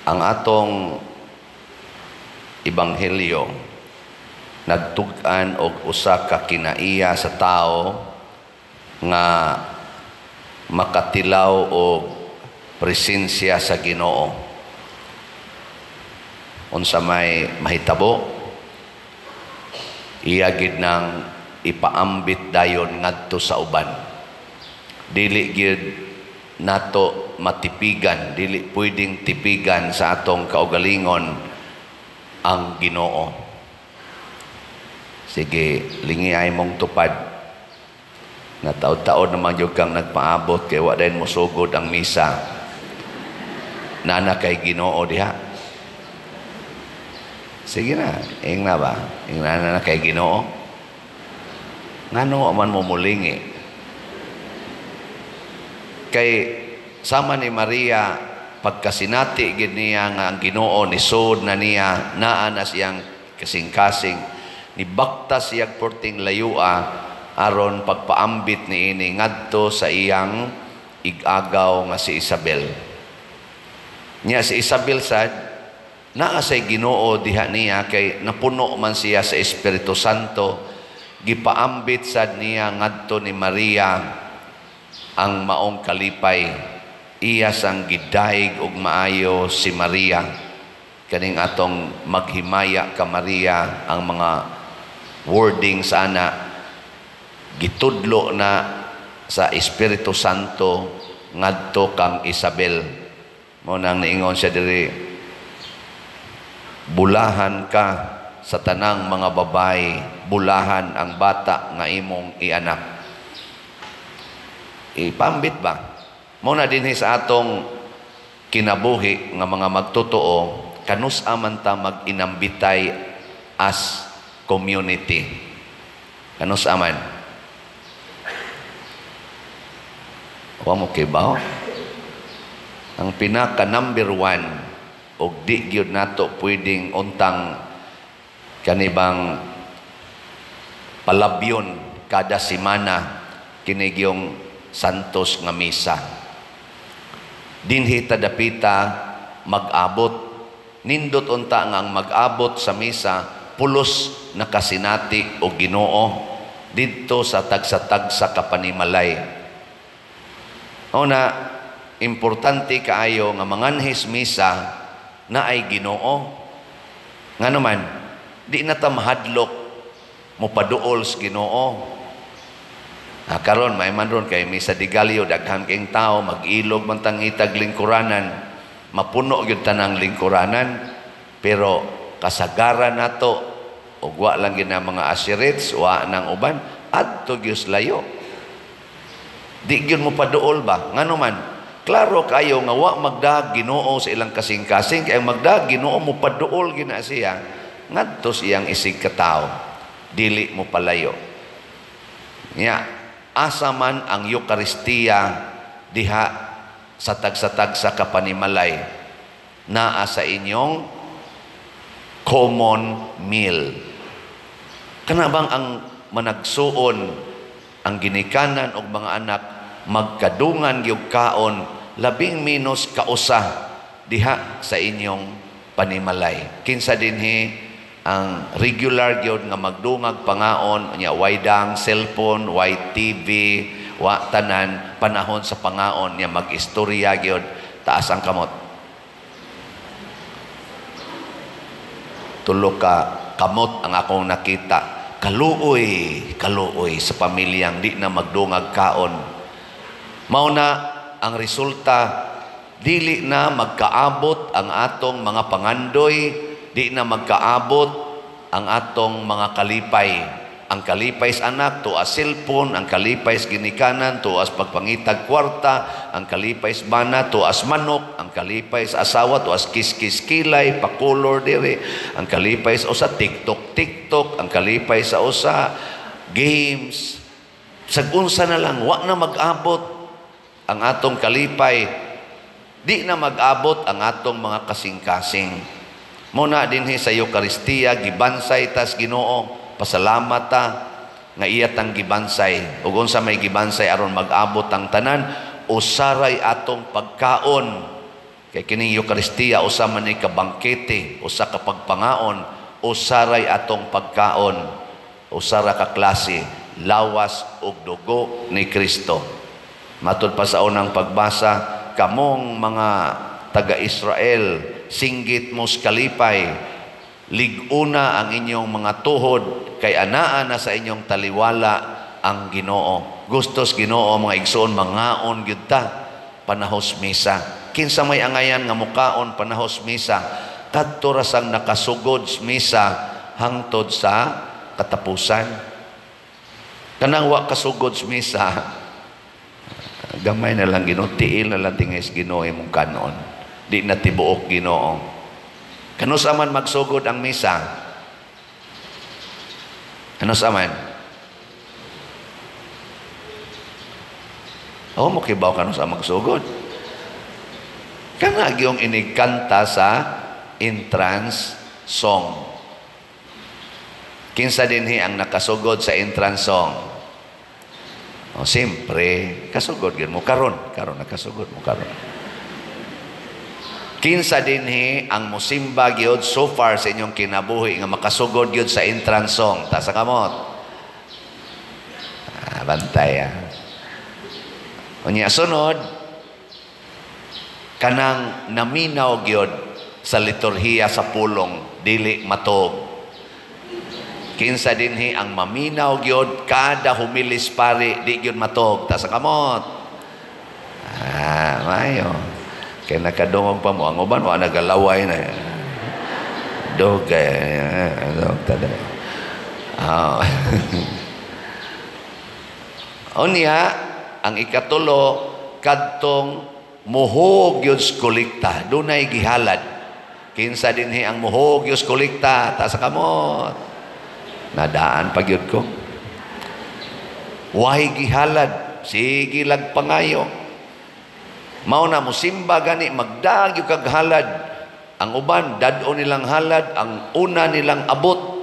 ang atong ebanghelyo nagtug-an og usa ka kinaiya sa tao nga makatilaw og presensya sa Ginoo. Unsa may mahitabo, iya gid nang ipaambit dayon ngadto sa uban. Dili gid nato matipigan, dili pwedeng tipigan sa atong kaugalingon ang Ginoo. Sige, lingi ay mong tupad. Na taon-taon naman yung kang nagpaabot kay wa din mo sugod ang misa. Nana kay Ginoo diha. Sige na, ing na ba? Ing na kay Ginoo. Ngano man mo mulingi. Kay sama ni Maria pagkasinati gid niya nga ang Ginoo ni sud na niya naa na siyang kasing-kasing ni bakta siyag porting layua aron pagpaambit niini ngadto sa iyang igagaw nga si Isabel. Nya si Isabel sad naa say Ginoo diha niya kay napuno man siya sa Espiritu Santo, gipaambit sad niya ngadto ni Maria ang maong kalipay. Iya sang gidaig og maayo si Maria. Kaning atong maghimaya ka Maria, ang mga wording sana gitudlo na sa Espiritu Santo ngadto kang Isabel. Mo nang niingon siya diri, bulahan ka sa tanang mga babae, bulahan ang bata nga imong ianak. Ipambit ba? Muna din sa atong kinabuhi nga mga magtotoo, kanus aman ta mag-inambitay as community. Kanus aman. Wa mo kibaw. Ang pinaka number 1 og di gyud nato pwedeng untang kanibang palabyon kada semana kini gyung santos nga misa. Dinhi tadapita mag-abot, nindot unta nga ang mag-abot sa misa pulos nakasinati o Ginoo didto sa tagsa-tagsa kapanimalay. Una, importante kaayo nga manganhis misa na ay Ginoo. Nga naman, di na ta mahadlok mo paduol sa Ginoo. Karon may man ron kay misa di Galyo daghan kayong tao mag-ilog man tang itag lingkuranan, mapuno gyud tanang lingkuranan, pero kasagaran nato ug wa lang gid na mga asirits wa nang uban adto gyud layo. Di gyud mo paduol ba? Ngano man, klaro kayo nga wa magdag Ginoo sa ilang kasing-kasing kay magdag Ginoo mo paduol gina siya ngadto siyang isig ka tawo, dili mo palayo. Nya asa man ang Eucharistia diha sa tagsa-tagsa kapanimalay, naa sa inyong common meal. Kana bang ang managsuon ang ginikanan og mga anak magkadungan gyud kaon labing minus kausa diha sa inyong panimalay. Kinsa dinhi ang regular gyud nga magdungag pangaon nya way dang cellphone, way TV, wa tanan panahon sa pangaon nya mag-istorya gyud taas ang kamot. Tulo ka kamot ang akong nakita. Kaluoy sa pamilyang di na magdungag kaon. Mao na ang resulta, dili na magkaabot ang atong mga pangandoy, di na magkaabot ang atong mga kalipay. Ang kalipay sa anak, tuas cellphone. Ang kalipay sa ginikanan, tuas pagpangitag kwarta. Ang kalipay sa bana, tuas manok. Ang kalipay sa asawa, tuas kiskis kilay, pakulor diri. Ang kalipay sa usa, tiktok. Ang kalipay sa usa, games. Sagunsa na lang, wa na mag-abot ang atong kalipay. Di na mag-abot ang atong mga kasing-kasing. Muna dinhi sa Eucharistia, gibansay tas Ginoo, pasalamat ta nga iyat ang gibansay. Ug unsa may gibansay aron mag-abot ang tanan, usaray atong pagkaon Kay kining Eucharistia usa man ni kabangkete, usa ka pagpangaon, usaray atong pagkaon, usara ka klase, lawas ug dugo ni Kristo. Matud pa sa unang pagbasa, kamong mga taga-Israel, singgit mos kalipay, liguna ang inyong mga tuhod, kay anaa na sa inyong taliwala ang Ginoo. Gustos Ginoo mga igsoon, mangaon gyud ta panahos misa. Kinsa may angayan nga mukaon panahos misa, kadto ra sang nakasugod sa misa hangtod sa katapusan. Kanang wa kasugod sa misa, gamay na lang Ginoo, tiil na lang tingis Ginoo imong kanon. Di na tibuok Ginoo. Kano sa man magsugod ang misa? Ano sa man? Oh, makibaw ka sa magsugod. Kana gyung inigkanta sa entrance song. Kinsa dinhi ang nakasugod sa entrance song? Oh, siyempre, kasugod gyud mo karon nakasugod mo karon. Kinsa dinhi ang musimba gyud so far sa inyong kinabuhi nga makasugod gyud sa entrance song? Ta sa kamot. Bantay. Unya sunod, kanang naminaw gyud sa liturhiya sa pulong, dili matog. Kinsa dinhi ang maminaw gyud kada humilis pari, di gyud matog. Ta sa kamot. Mayo. Kaya nakadungog pa mo. Ang uban, wala nagalaway na. Dugay. Unya, ang ikatulo, kadtong muhog yun kolekta. Dunay gihalad. Kinsa dinhi ang muhog yun kolekta. Ta sa kamot. Nadaan pag yun ko. Wahay gihalad. Sige lagpangayo. Mao na musimba gani magdagyo kag halad. Ang uban dad-o nilang halad, ang una nilang abot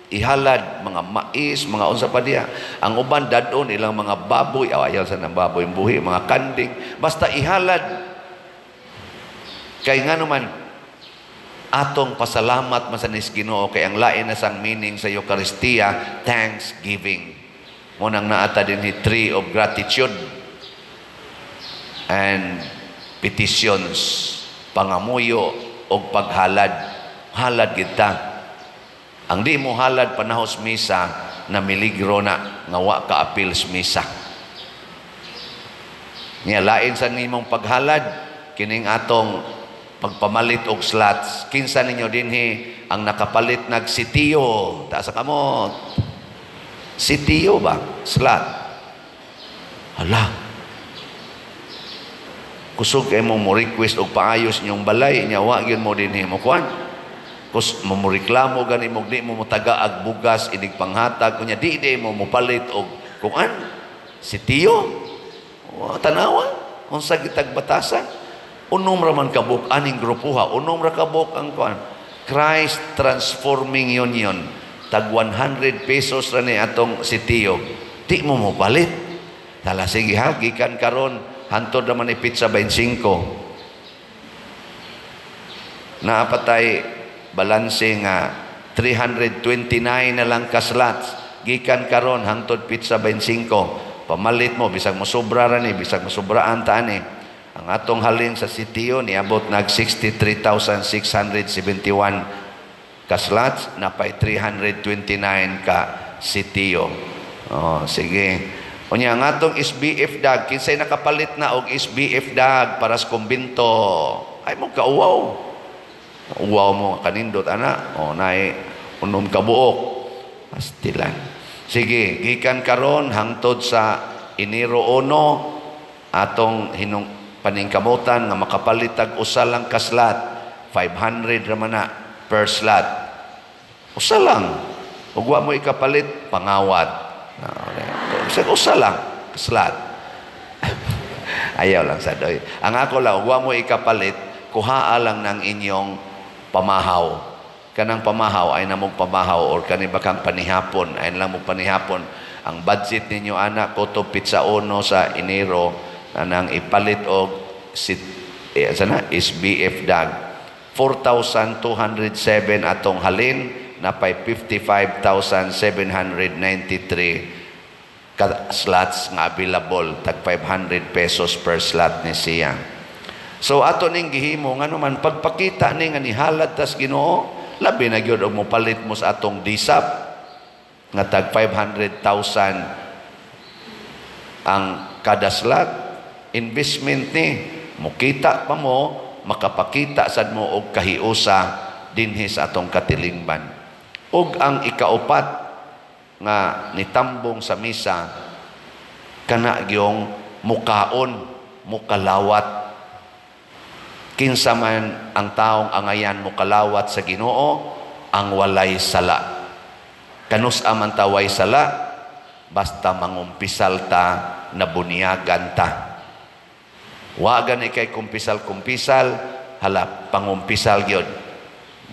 ihalad mga mais, mga unsa pa diya. Ang uban dad-o nilang mga baboy, ayaw sa nang baboy buhi, mga kanding, basta ihalad. Kay ngano man atong pasalamat masanis Ginoo, kay ang lain na sang meaning sa Eucharistia, thanksgiving. Mo nang naata dinhi tree of gratitude and petitions, pangamuyo o paghalad. Halad kita. Ang di mo halad panahos misa, na miligro na nga wa ka apil sa misa. Nya lain sa nimong paghalad, kining atong pagpamalit og slots. Kinsa ninyo dinhi ang nakapalit nag sitiyo? Ta sa kamot. Sitiyo ba? Slot. Hala. Kusog kayo mo request o paayos niyong balay, niya wa gyud mo dinhi mo kuan. Kus mo reklamo gani mo di mo tagaag bugas inig panghatag kunya di mo mopalit og kuan. Sitiyo. Tanawa unsa gitag batasan. Unom ra man kabuk aning grupuha, unom ra kabuk ang kuan. Christ Transforming Union. Tag 100 pesos ra ni atong sitiyo. Di mo mopalit. Tala sige ha, gikan karon hantod naman ni pizza 25. Naapatay balanse nga 329 na lang ka slots. Gikan karon hangtod pizza 25. Pamalit mo bisag mosobra ra ni, bisag mosobraan ta ni. Ang atong halin sa sitiyo niabot nag 63,671 ka slots, napay 329 ka sitiyo. Oh, sige. Unya ang atong SBF dag, kinsay nakapalit na og SBF dag para sa kumbinto. Ay mo kauwaw. Uwaw mo kanindot ana. O naay unom ka buok. Pastilan. Sige, gikan karon hangtod sa Enero 1 atong hinung paningkamutan nga makapalit tag usa lang ka slot. 500 ra man na per slot. Usa lang. Ug wa mo ikapalit pangawat. Usa lang slot. Ayaw lang sa doy. Ang ako lang, huwag mo ikapalit, kuhaa lang ng inyong pamahaw. Kanang pamahaw ay namog pamahaw or kanibakang panihapon ay lang mong panihapon. Ang budget ninyo anak ko to pizza uno sa Enero na nang ipalit og sana SBF dag 4,207 atong halin na pay 55,793 ka slots nga available, tag 500 pesos per slot ni siya. So ato ning gihimo nga naman pagpakita ni nga nihalad tas Ginoo, labi na gyud og mopalit mo sa atong disap nga tag 500,000 ang kada slot. Investment ni mukita pa mo, makapakita sad mo og kahiusa dinhi sa atong katilingban. Ug ang ikaupat nga nitambong sa misa kana gyung mukaon, mukalawat. Kinsa man ang taong angayan mukalawat sa Ginoo ang walay sala. Kanus aman ta way sala basta mangumpisal ta na bunyagan ta. Wa gani kay kumpisal-kumpisal, hala pangumpisal gyud.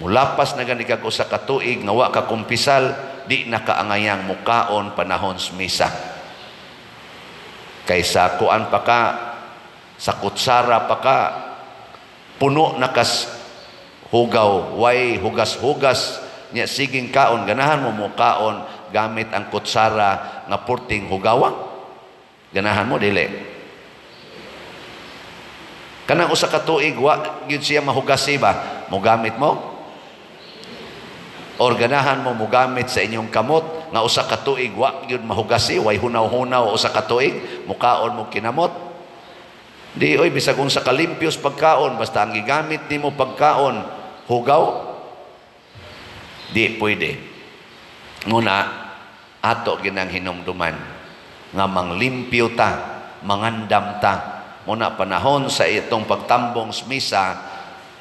Mulapas na gani kag usa ka tuig nga wa ka kumpisal, di na kaangayang mukaon panahon sa misa. Kaysa kuan pa ka, sa kutsara pa ka, puno na kas hugaw, way hugas-hugas, nya siging kaon, ganahan mo mukaon gamit ang kutsara nga purting hugawang. Ganahan mo, dili. Kanang usa ka tuig, wa gyud siya mahugasi ba? Mugamit mo? Or ganahan mo mugamit sa inyong kamot nga usa ka tuig wa gyud mahugasi, way hunaw-hunaw usa ka tuig, mukaon mo kinamot. Di oy bisag unsa ka limpios pagkaon basta ang gigamit nimo pagkaon hugaw, di pwede. Nguna ato ginang hinumduman nga manglimpyo ta, mangandam ta. Muna panahon sa itong pagtambong sa misa,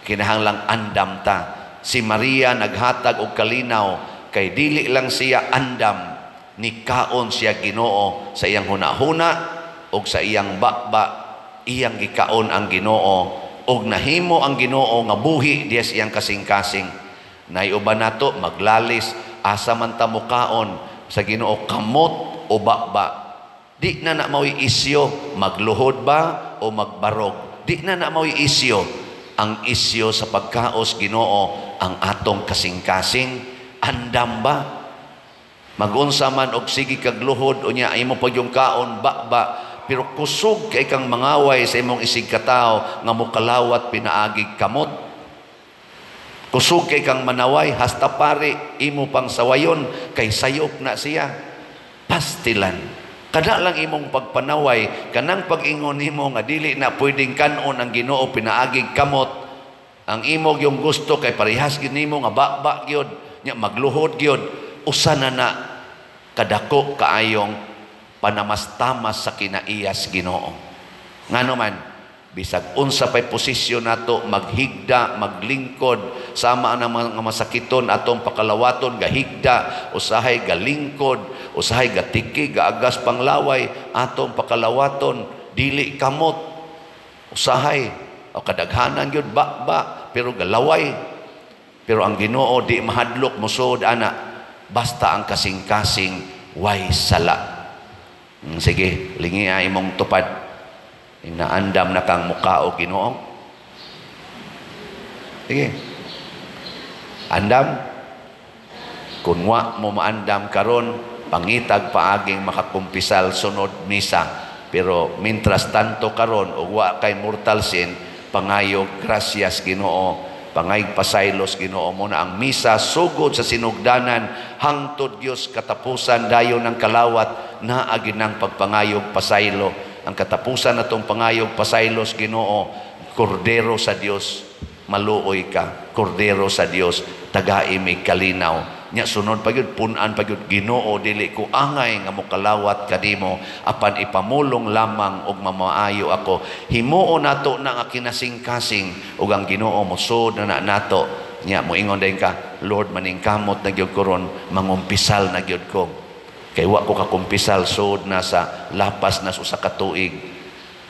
kinahanglang andam ta. Si Maria naghatag og kalinaw kay dili lang siya andam, ni kaon siya Ginoo sa iyang hunahuna og sa iyang bakba, iyang gikaon ang Ginoo og nahimo ang Ginoo nga buhi diya iyang kasing-kasing. Naiuban nato maglalis asa man ta mukaon sa Ginoo, kamot o bakba. Di na mao'y isyo magluhod ba o magbarog. Di na mao'y isyo. Ang isyo sa pagkaos Ginoo ang atong kasing-kasing. Andam ba? Magunsa man og sige kag luhod unya imo pag yung kaon bakba, pero kusog kay kang mangaway sa imong isig katao nga mukalawat pinaagig kamot. Kusog kay kang manaway hasta pare imo pang sawayon kay sayop na siya. Pastilan. Kada lang imong pagpanaway, kanang pag-ingon nimo nga dili na pwedeng kanon ang Ginoo pinaagig kamot. Ang imong yung gusto kay parehas gid nimo nga bakba gyud, nya magluhod gyud, usa na kadako kaayong panamastamas sa kinaiyas Ginoo. Ngano man bisag unsa pay posisyon nato maghigda, maglingkod, sama ang mga masakiton atong pakalawaton gahigda, usahay galingkod, usahay gatiki, gaagas panglaway atong pakalawaton, dili kamot, usahay o kadaghanan gyud bakba pero galaway. Pero ang Ginoo di mahadlok musod ana basta ang kasing-kasing way sala. Sige, lingi imong tupad. Inaandam na kang mukao Ginoo. Sige. Andam. Kung wa mo maandam karon, pangitag paaging makakumpisal sunod misa. Pero mintras tanto karon o wa kay mortal sin, pangayog gracias Ginoo, pangayog pasaylos Ginoo mo na ang misa sugod sa sinugdanan hangtod Dios katapusan dayon ng kalawat na aginang pagpangayog pasaylo. Ang katapusan natong pangayog pasaylos Ginoo, kordero sa Dios, maluoy ka, kordero sa Dios, taga-imig kalinaw. Nya sunod pagyud punan pagyud Ginoo, dili ko angay nga mokalawat kadimo apan ipamulong lamang og mamaayo ako. Himuon nato na nga kinasing-kasing ug ang Ginoo mosud na nato. Nya moingon dayon ka, Lord maningkamot na gyud ko ron, mangumpisal na gyud ko. Kay wa ko kakumpisal sud na sa lapas na usa ka tuig.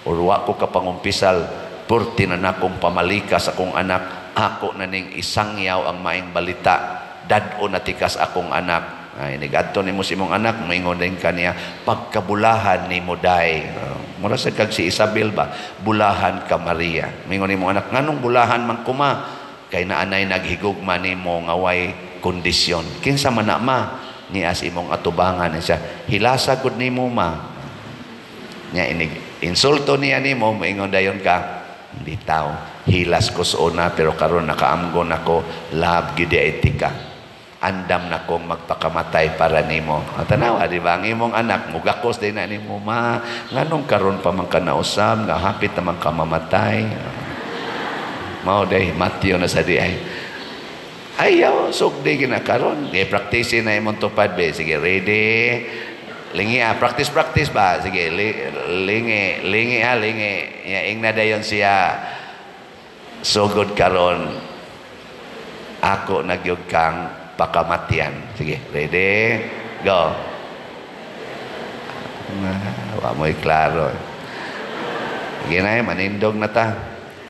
Or wa ko kapangumpisal purti na nakong pamalika sa akong anak, ako na ning isangyaw ang maing balita. Dad-o natikas akong anak. Ay, nigadto nimo si imong anak, moingon din kaniya, pagkabulahan ni mo day. Mura sa kag si Isabel ba, bulahan ka Maria. Mingon nimo anak, nganong bulahan man kuma? Kay naanay naghigugma nimo nga way kondisyon. Kinsa man na ma? Ni as imong atubangan siya. Hilasa gud nimo ma. Nya inig insulto niya nimo, moingon dayon ka, hindi tao. Hilas ko sa una, pero karon nakaamgon ako, love gid etika. Andam na kong magpakamatay para nimo. Tanawa, di ba? Ang imong anak, mugakos din na nimo, ma, nganong karon pa man ka nausab, nga hapit naman ka mamatay. Mao day, Matthew na sa di ay. Ayaw, sugdi ginakaroon. I-practice na imong tupad, be. Sige, ready? Lingi practice ba? Sige, lingi lingi. Yaing na dayon siya. Sugod karon. Ako nagyug kang pakamatian. Sige, ready? Go. Wa mo'y klaro. Sige na, manindog na ta.